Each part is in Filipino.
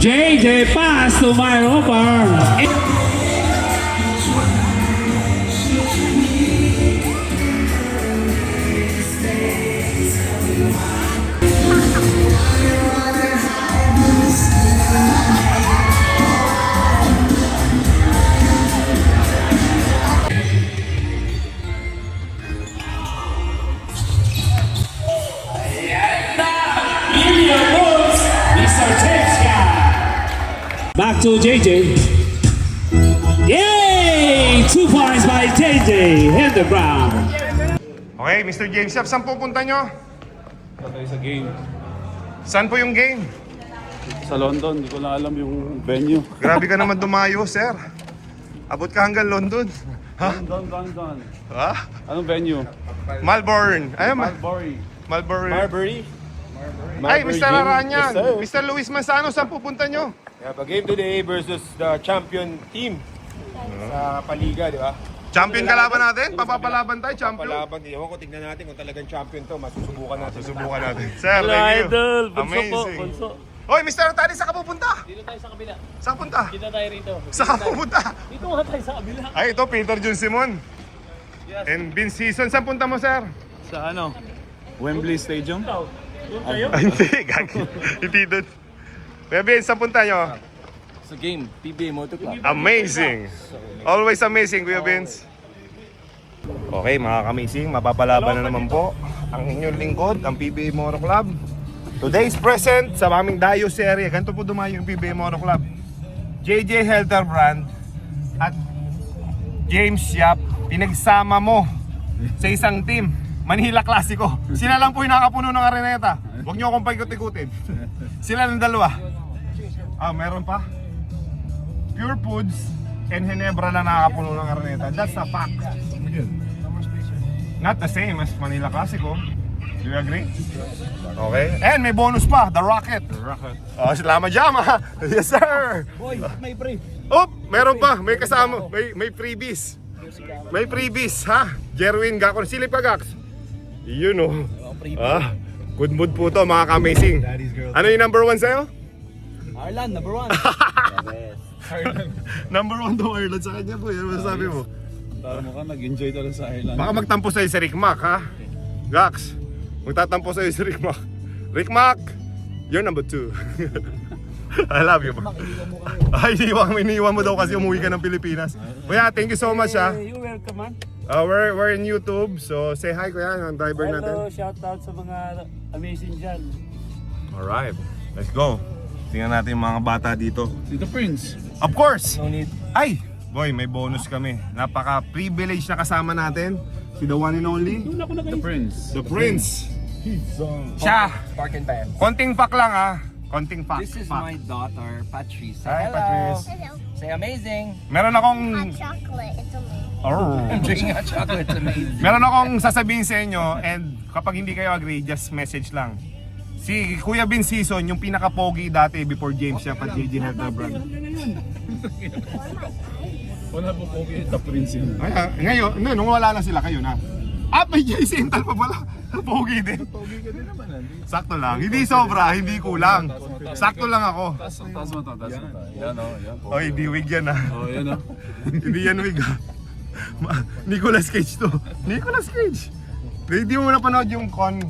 JJ pass to my Roper. Back to JJ. Yay! 2 points by JJ. Hit the ground. Okay, Mr. James Yap, saan pupunta nyo? Patay sa game. Saan po yung game? Sa London, hindi ko na alam yung venue. Grabe ka naman dumayo, sir. Abot ka hanggang London. Ha? London. Ha? Anong venue? Malbourne. Ay, Marbury. Malbourne. Marbury? Ay, Mr. Aranyan. Yes, sir. Mr. Luis Manzano, saan pupunta nyo? We have a game today versus the champion team sa Paliga, di ba? Champion kalaban natin? Papapalaban tayo, champion. Palaban, ewan ko, tignan natin kung talagang champion to. Masusubukan natin. Susubukan natin. Sir, thank you. Idol, bunso po, Amazing. bunso. Hoy, Mr. Tani, saan ka pupunta? Dito tayo sa kabila. Saan punta? Dito tayo rito. Saan ka pupunta? Dito nga tayo sa kabila. Ay, ito, Peter Jun Simon. And Vince Season, saan punta mo, sir? Sa ano? Wembley Stadium? Doon tayo. Ay, hindi, gagi. Hindi doon. Kuya Vince, saan punta nyo? Sa game, PBA Moto Club. Amazing. Always amazing, Kuya Vince. Okay, mga kamising, mapapalaban na naman po ang inyong lingkod, ang PBA Moto Club. Today's present sa aming Dayo Serie. Ganito po dumayo yung PBA Moto Club. JJ Helterbrand at James Yap, pinagsama mo sa isang team. Manila Clasico. Sila lang po yung nakapuno ng areneta. Huwag nyo akong paikot-ikutin. Sila ng dalawa. Ah, meron pa? Pure Foods and Ginebra na nakapuno ng areneta. That's a fact. Not the same as Manila Clasico. Do you agree? Okay. And may bonus pa, the Rocket. Oh, salamat Jama. Yes sir. Boy, may pre. Oh, meron pa. May kasama. May freebies. May freebies ha. Jerwin Gakon. Silip ka Gax. Yun oh. Ah, good mood po to mga ka-amazing. Ano yung number 1 sa'yo? Arlan, number 1. Number 1 daw Ireland sa kanya po. Yan masasabi mo. Tama ka, nag-enjoy talaga sa Ireland. Baka magtampo sa'yo si Rick Mac ha. Gax, magtatampo sa'yo si Rick Mac. Rick Mac, you're number 2. I love you bro. Ay, iniwan mo daw kasi umuwi ka ng Pilipinas. Kuya, thank you so much ha. You welcome man. We're in YouTube, so say hi kuya, ang driver Hello, natin. shout out sa mga amazing dyan. Alright, let's go. Tingnan natin yung mga bata dito. Si The Prince. Of course! No need. Ay! Boy, may bonus kami. Napaka-privilege na kasama natin. Si the one and only, The Prince. the Prince. Siya! Spark and Pan. Konting fact lang ha. Konting fact. This is fact. my daughter, Patrice. Say Hi, hello. Patrice. Hello. Say amazing. Meron akong... Hot chocolate. It's amazing. Oh. Drinking hot chocolate, it's amazing. Meron akong sasabihin sa inyo and kapag hindi kayo agree, just message lang. Si Kuya Bin Season, yung pinaka-pogi dati before James siya at JJ Helterbrand. Wala po po The Prince yun. Ngayon, nung wala na sila kayo na. Ah, may JC Intal pa pala. Pogi din. Pogi ka din naman. Sakto lang. Hindi sobra, hindi kulang. Sakto lang ako. Taas mo to, taas mo to. Yan o, yan. Oh, hindi wig yan ah. Oh, yan o. Hindi yan wig ah. Nicolas Cage to. Nicolas Cage. Hindi mo napanood yung Con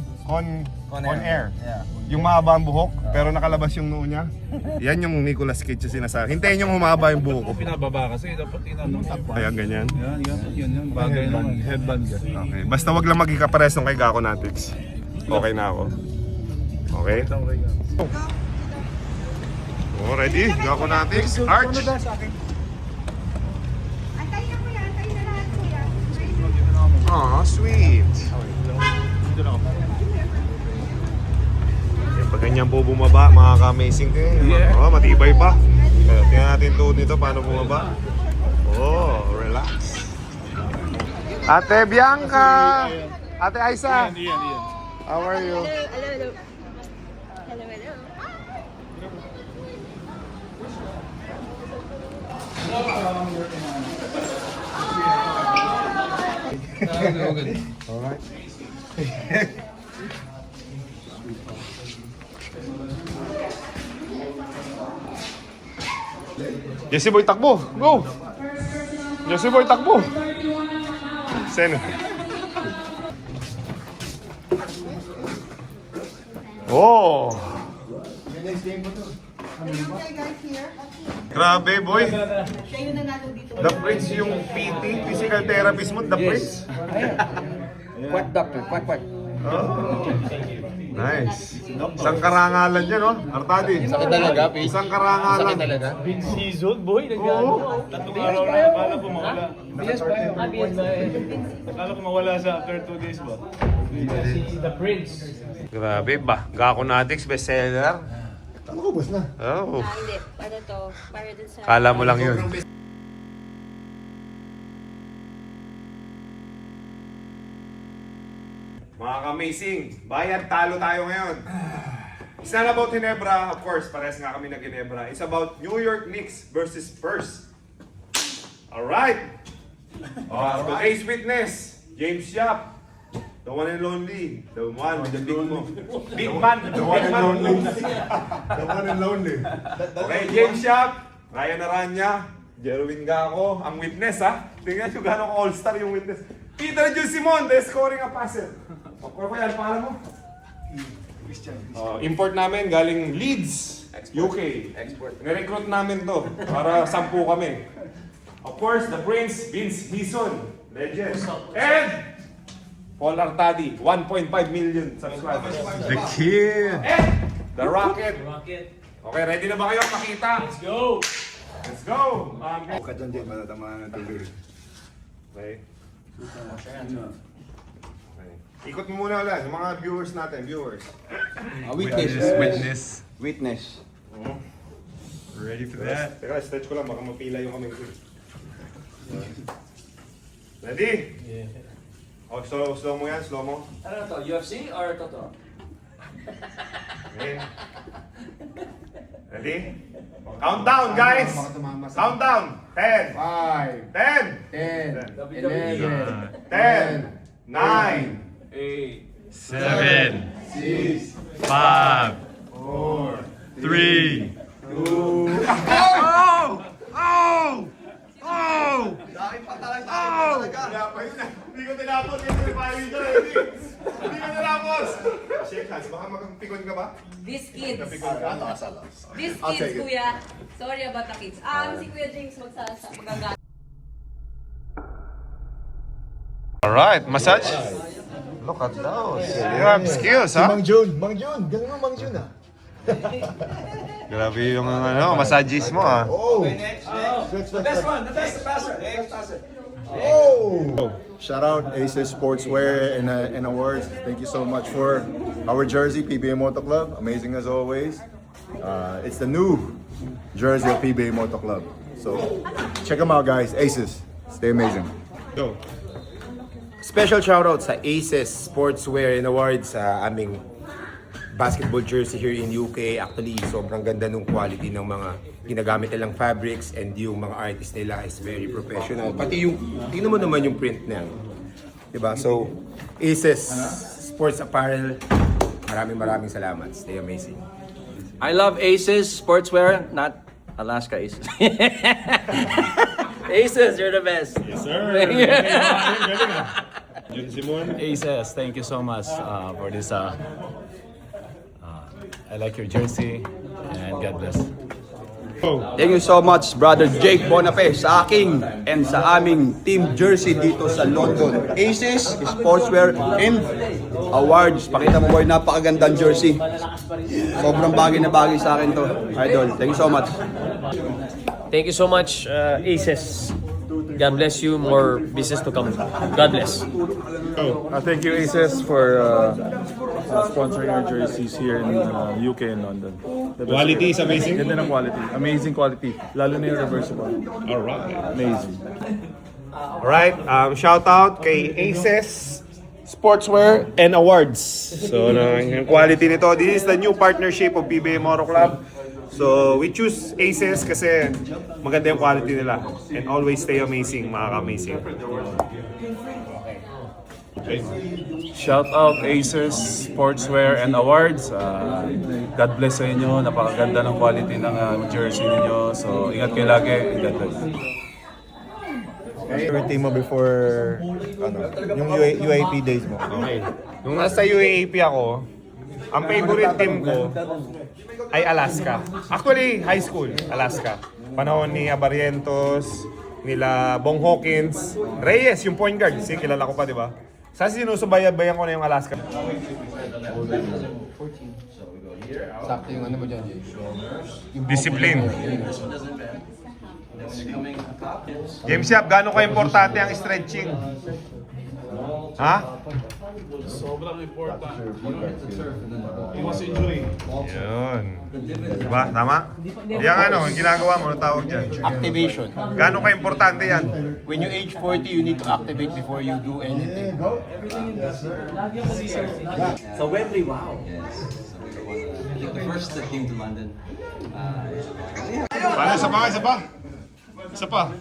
Air. Yeah. Yung mahaba ang buhok, pero nakalabas yung noo niya. Yan yung Nicolas Cage yung sinasabi. Hintayin yung humaba yung buhok ko. Pinababa kasi, dapat tinanong. Ayan, ganyan. Yan. Bagay naman. Headband ka. Okay. Basta wag lang maging kapares ng kay Gako Natix. Okay na ako. Okay? Oh, ready? Gako Natix. Arch. Antay na kuya. Antay na lahat kuya. Aw, sweet. Yan, pag ganyan po bumaba, mga ka-amazing kayo. Yeah. Oh, matibay pa. Tingnan natin tuhod nito, paano bumaba. Oh, relax. Ate Bianca! Ate Aisa! How are you? Hello. Alright. Jesse Boy, takbo! Go! Jesse Boy, takbo! Sen. Oh! Grabe, boy. The Prince yung PT, physical therapist mo, The Prince. Quack doctor, quack quack. Oh. Nice. Isang karangalan yan, no? Artadi. Sakit talaga, Pete. Isang karangalan. Sakit talaga. Season, boy. Oo. Tatlong araw na, akala ko mawala. Bias ba yun? Akala ko mawala sa after 2 days ba? The Prince. Grabe ba? Gakonatics bestseller. Ano ko, boss na? Oh. Hindi. Ano to? Para dun sa... Kala mo lang yun. Mga ka-amazing, bayad talo tayo ngayon. It's not about Ginebra, of course, parehas nga kami ng Ginebra. It's about New York Knicks versus Spurs. Alright! Today's witness, James Yap. The one and only. The one with the big mo. Big man. The one and only. The one and lonely. Okay, James Yap, Ryan Aranya, Jerwin Gaco, ang witness ha. Tingnan nyo gano'ng all-star yung witness. Peter Jun Simon, the scoring a passer. Or kaya, ano pangalan mo? Import namin galing Leeds, UK. Export. Nirecruit namin to para 10 kami. Of course, the Prince, Vince Hison, legend. And Paul Artadi, 1.5 million subscribers. The kid. And the Rocket. Okay, ready na ba kayo makita? Let's go. Let's go! Bukat dyan din, matatamaan ng tubig. Okay. Ikot mo muna ulit, yung mga viewers natin, viewers. Witness. Ready for that? Teka, stretch ko lang, baka mapila yung kamay ko. Ready? Yeah. Oh, slow mo yan, slow mo. Ano to? UFC or Toto? Okay. Ready? Countdown, guys! Countdown! 10, 5, 10, 10, 11, 10, 9, 7, 6, 5, 3, Wala pa yun ah. Hindi ko tinapos. Hindi ko tinapos. Shake hands. Baka magpikon ka ba? These kids. Napikon ka? These I'll kids, take it. kuya. Sorry about the kids. Si Kuya James magagamit. Alright, massage. Look at those. You have skills, ha? Mang Jun. Mang Jun. Galing mo, Mang Jun, ah. Grabe yung massages mo, ha? Oh. The best one. The best passer. The best passer. Oh. Shout out Aces Sportswear and Awards. Thank you so much for our jersey, PBA Moto Club. Amazing as always. It's the new jersey of PBA Moto Club. So check them out, guys. Aces. Stay amazing. Go. Special shoutout sa Aces Sportswear and Awards sa aming basketball jersey here in UK. Actually, sobrang ganda nung quality ng mga ginagamit nilang fabrics and yung mga artists nila is very professional. Pati yung, tingnan mo naman yung print niya. Diba? So, Aces Sports Apparel, maraming salamat. Stay amazing. I love Aces Sportswear, not Alaska Aces. Aces, you're the best. Yes, sir. Jun Simon. Aces, thank you so much for this. I like your jersey and God bless. Thank you so much, Brother Jake Bonafe, sa aking and sa aming team jersey dito sa London. Aces, Sportswear, and Awards. Pakita mo boy, napakagandang jersey. Sobrang bagay na bagay sa akin to. Idol, thank you so much. Thank you so much, Aces. God bless you. More business to come. God bless. Thank you Aces for sponsoring our jerseys here in UK and London. Quality is amazing. Ganda ng quality. Amazing quality. Lalo na yung reversible. Alright. Amazing. Alright, shout out kay Aces Sportswear and Awards. So, yung quality nito, this is the new partnership of PBA Moto Club. So, we choose Aces kasi maganda yung quality nila. And always stay amazing, mga ka-amazing. Shout out Aces Sportswear and Awards. God bless sa inyo. Napakaganda ng quality ng jersey ninyo. So ingat kayo lagi. God bless. Favorite team mo before yung UAP days mo? Okay. Nung nasa UAAP ako, ang favorite team ko ay Alaska. Actually, high school, Alaska. Panahon ni Abarientos, nila Bong Hawkins, Reyes, yung point guard. Kasi kilala ko pa, di ba? Sa sinusubayan ko na yung Alaska. Sakto yung ano mo dyan, Jay? Discipline. James Yap, gaano ka-importante ang stretching? Ha? Sobrang important. Iwas injury. Yun. Diba? Tama? Yung ano, yung ginagawa mo, anong tawag dyan? Activation. Gaano ka-importante yan? When you age 40, you need to activate before you do anything. So Wembley, wow. Yes. The first that came to London. Paano, isa pa? Isa pa.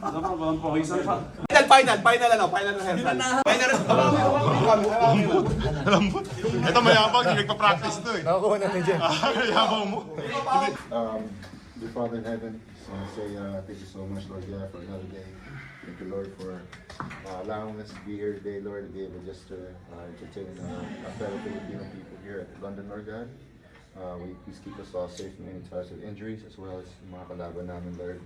Final na rehearsal. Lambot. Ito mayabang, hindi nagpa-practice to eh. Nakakuha namin dyan. Yabang mo. Dear Father in heaven, I want to say thank you so much, Lord God, for another day. Thank you, Lord, for allowing us to be here today, Lord, to be able just to entertain our fellow Filipino people here at London, Lord God. Please keep us all safe from any types of injuries, as well as yung mga kalaban namin, Lord,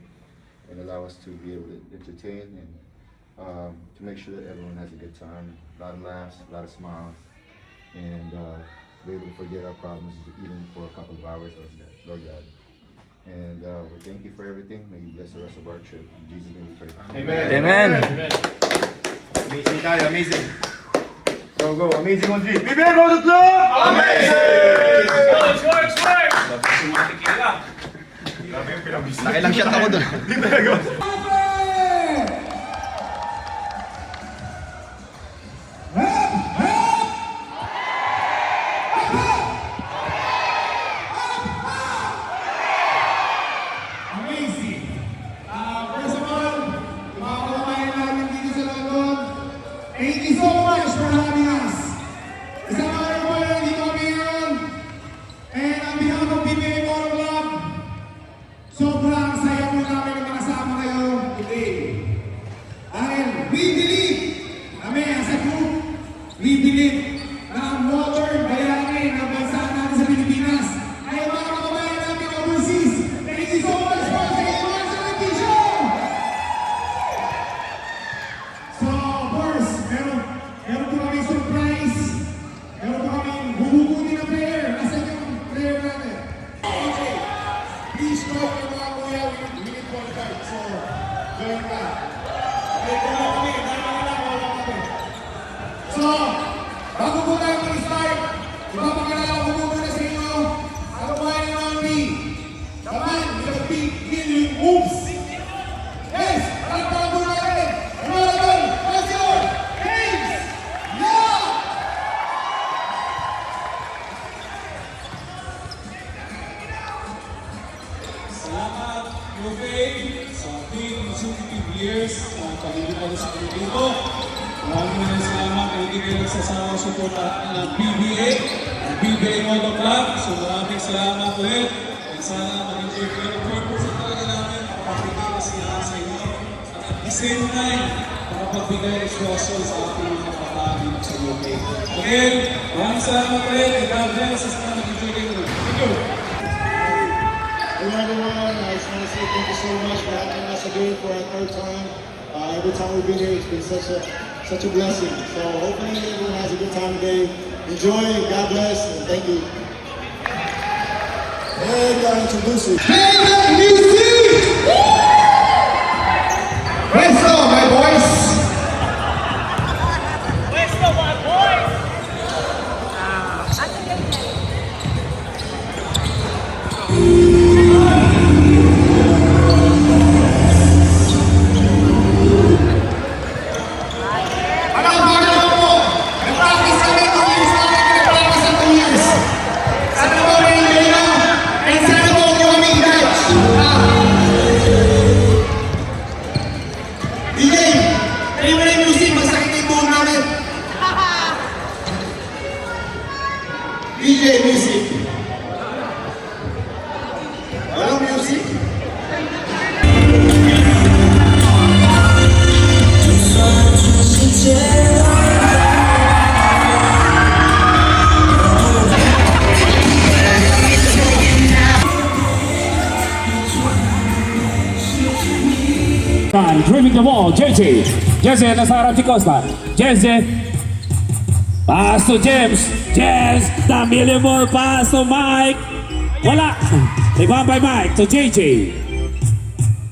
and allow us to be able to entertain and to make sure that everyone has a good time, a lot of laughs, a lot of smiles, and be able to forget our problems even for a couple of hours, Lord God. And we thank you for everything. May you bless the rest of our trip. In Jesus' name we pray. Amen. Amazing tayo, amazing. Go, amazing on 3. PBA Motor Club! Amazing! Grabe yung pinabisa. Nakilang shot ako doon. Hindi talaga. Amazing! First of all, mga kababayan natin dito sa London, thank you so much for having us! Isang araw po na dito kami ngayon, and on behalf of PBA Motor Club, sobrang saya po namin na makasama kayo today. Dahil we believe, kami as a group, we believe na ang motor bayani ng bansa natin sa Pilipinas ay mga kababayan natin overseas. Thank you so much for saying mga sa show! So, of course, meron po kami surprise. Meron po kami huhugutin na player. Nasaan yung player natin? Okay. Please know yung mga kuya, we need qualified. So, join ka. Okay, wala kami. Wala kami. So, bago po tayo mag-start, ipapakilala ko muna sa inyo ang kumain ng mga B. The man with a big million moves. Yes! Palagpakan po natin! Honorable Pastor James Yap! Salamat, Rufe, sa ating consecutive years na pagiging sa Pilipino. Maraming salamat kay hindi kayo nagsasawang suporta ng PBA, ng PBA Motor Club. So maraming salamat ulit. And sana mag-enjoy kayo ng purpose at talaga namin makapagbigay kasiyahan sa inyo. At at the same time, makapagbigay exposure sa ating mga kapatid sa UK. Again, maraming salamat ulit. And God bless us na mag-enjoy kayo. Thank you. Hello everyone, I just want to say thank you so much for having us again for our third time. Every time we've been here, it's been such a blessing. So hopefully everyone has a good time today. Enjoy, God bless, and thank you. And gotta introduce you. Hey, music! Let's go, my boys! Sana po rin kayo, and sana po kami guys. Ryan dribbling the ball. JJ. JJ nasa harap si Costa. JJ. Pass to James. James. Tamili mo. Pass to Mike. Wala. Rebound by Mike to JJ.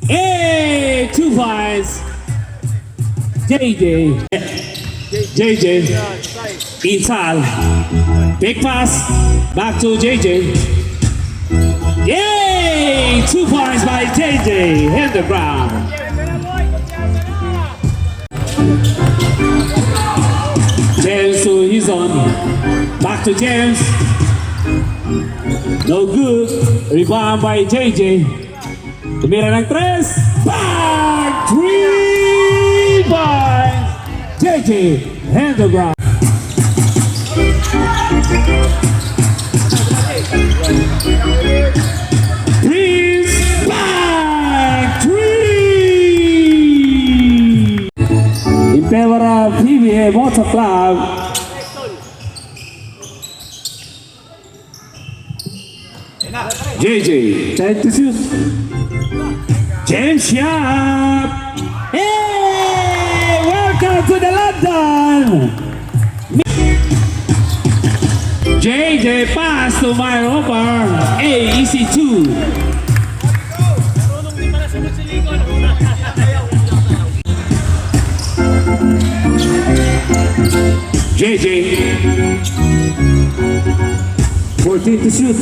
Hey, 2 points. JJ. JJ. Inside. Big pass. Back to JJ. Yay! 2 points by JJ. Hit the ground. James to his own. Back to James. No good. Rebound by JJ. Tumira ng 3. Back! 3 points. JJ. Hit the ground. Prince back 3 in favor of PBA Motor Club. JJ, time to shoot. James Sharp. Hey, welcome to the London. JJ pass to my over. AEC2. JJ 14 to shoot.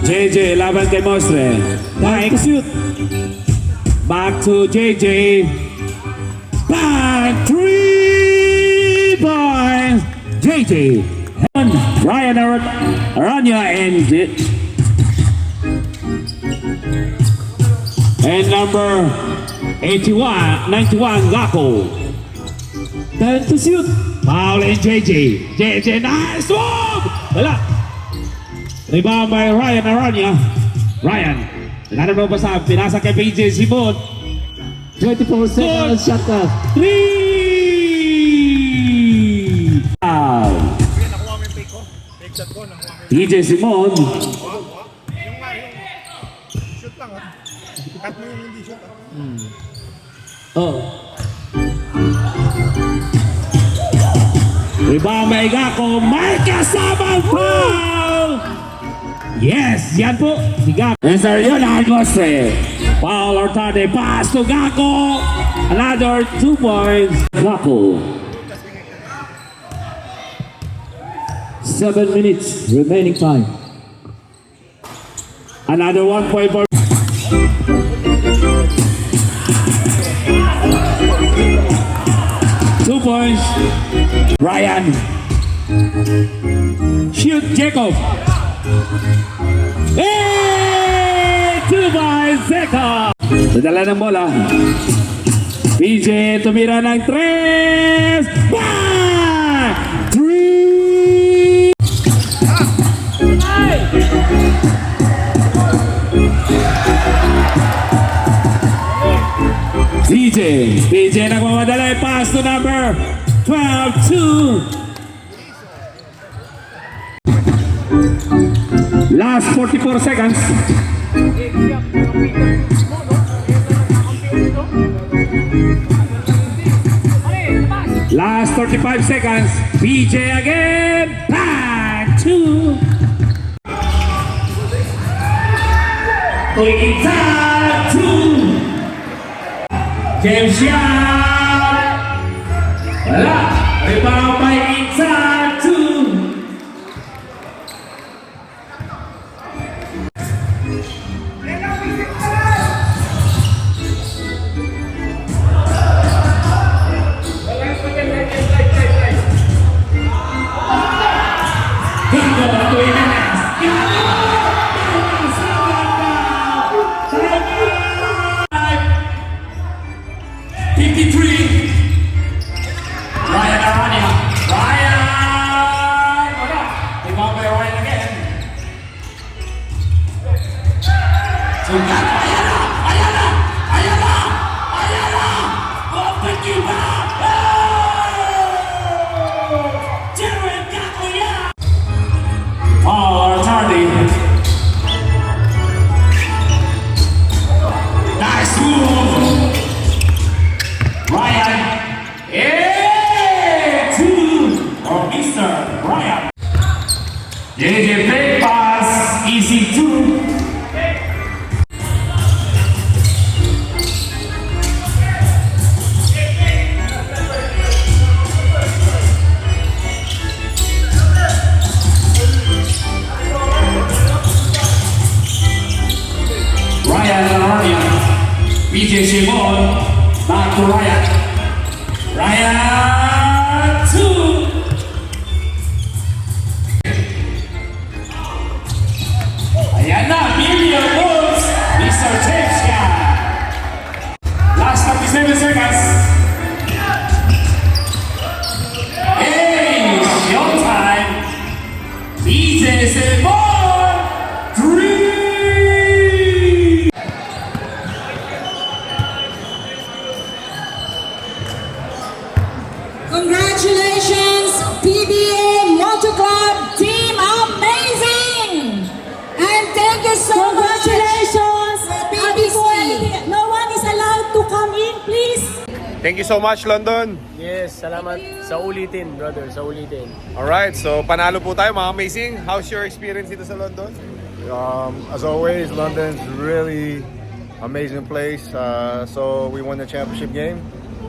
JJ laban kay Mostre. Mike to shoot. Back to JJ. Back 3 points. JJ. Ryan Aranya and number 91 Gako. Time to shoot. Foul in JJ. JJ, nice move! Wala. Rebound by Ryan Aranya. Ryan. Nanalo mo pa sa pinasa kay PJ Simon. 24 seconds shot clock. 3! Foul. PJ Simon. Shoot lang ah. Cut mo yung hindi shoot ah. Oh. Rebound by Gako. May kasamang foul! Yes, yan po. Si Gako. Mr. Leonard Mostre. Foul or tarde. Pass to Gako. Another 2 points. Gako. 7 minutes remaining time. Another 1 point for 2 points. Ryan. Shoot Jacob. Hey! 2 points Jacob. Nadala ng bola. PJ tumira ng 3. Back! 3. PJ nagmamadali. Pass to number 12, 2. Last 44 seconds. Last 35 seconds. PJ again. Back 2. Inside 2. James Young. Wala. Rebound by inside 2. Nice move! BJ Simon. Back to Ryan. Ryan 2. Ayan na, million moves. Mr. James Gunn. Last 37 seconds. Hey, showtime. BJ Simon 3. Congratulations, PBA Moto Club Team Amazing! And thank you so much. Congratulations, PBC. No one is allowed to come in, please. Thank you so much, London. Yes, salamat sa ulitin, brother, sa ulitin. Alright, so panalo po tayo mga amazing. How's your experience dito sa London? As always, London's really amazing place. So we won the championship game.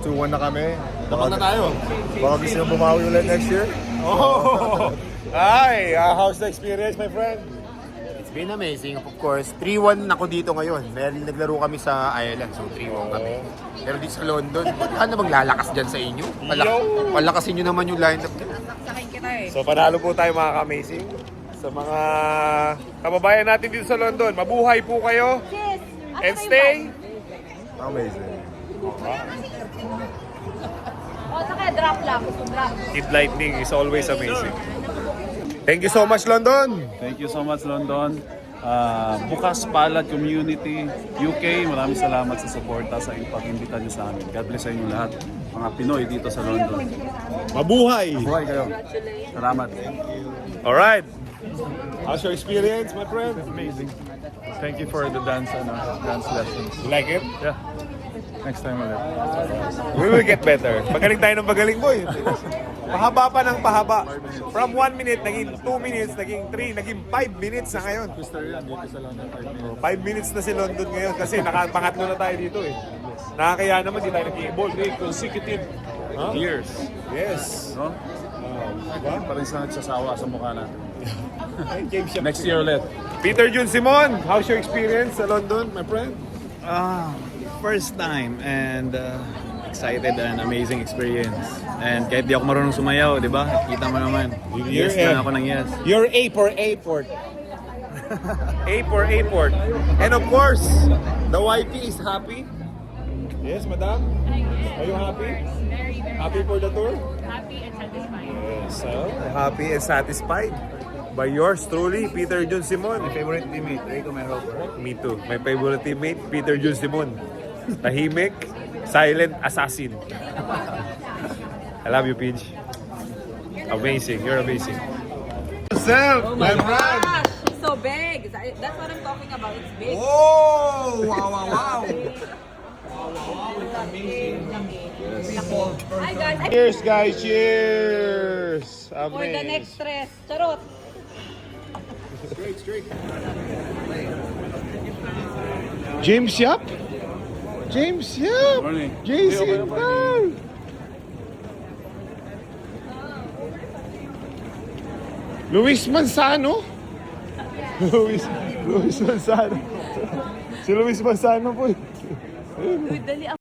2-1 na kami. Dapat na tayo. Baka gusto nyo bumawi ulit next year. Oh! Hi! How's the experience, my friend? It's been amazing, of course. 3-1 ako dito ngayon. Meron naglaro kami sa Ireland, so 3-1 kami. Pero dito sa London, ano maglalakas dyan sa inyo? Palakasin nyo naman yung lineup nyo. So panalo po tayo mga ka-amazing. Sa mga kababayan natin dito sa London, mabuhay po kayo. And stay Amazing. O, saka drop lang. Drop. Kid Lightning is always amazing. Thank you so much, London. Thank you so much, London. Bukas Palad Community, UK, maraming salamat sa suporta sa pag-imbita niyo sa amin. God bless sa inyo lahat, mga Pinoy dito sa London. Mabuhay! Buhay kayo. Salamat. Alright. How's your experience, my friend? Amazing. Thank you for the dance lessons. You like it? Yeah. Next time ulit. We will get better. Magaling tayo ng magaling, boy. Pahaba pa ng pahaba. From 1 minute, naging 2 minutes, naging 3, naging 5 minutes na ngayon. 5 minutes na si London ngayon kasi nakapangatlo na tayo dito eh. Nakakaya naman, di tayo nag-i-ball. 3 consecutive years. Yes. No? Pa rin sa nagsasawa sa mukha natin. Next year ulit. Peter Jun Simon, how's your experience sa London, my friend? First time and excited and amazing experience. And kahit di ako marunong sumayaw, di ba? Kita mo naman. Yes na ako ng yes. You're A for airport. A for airport. And of course, the wifey is happy. Yes, madam? Are you happy? Very, very Happy for the tour? happy and satisfied. Yes, so happy and satisfied by yours truly, Peter Jun Simon. My favorite teammate, Rico Merhofer. Me too. My favorite teammate, Peter Jun Simon. Tahimik, silent assassin. I love you, Pidge. Amazing. You're amazing. Yourself, my friend. Gosh, it's so big. That's what I'm talking about. It's big. Oh! Wow! Hi guys. Cheers, guys. Cheers. For the Amazing. next stress. Charot. James Yap? James Yap! Morning. JC Tal! Luis Manzano? Luis Manzano. Si Luis Manzano po. Dali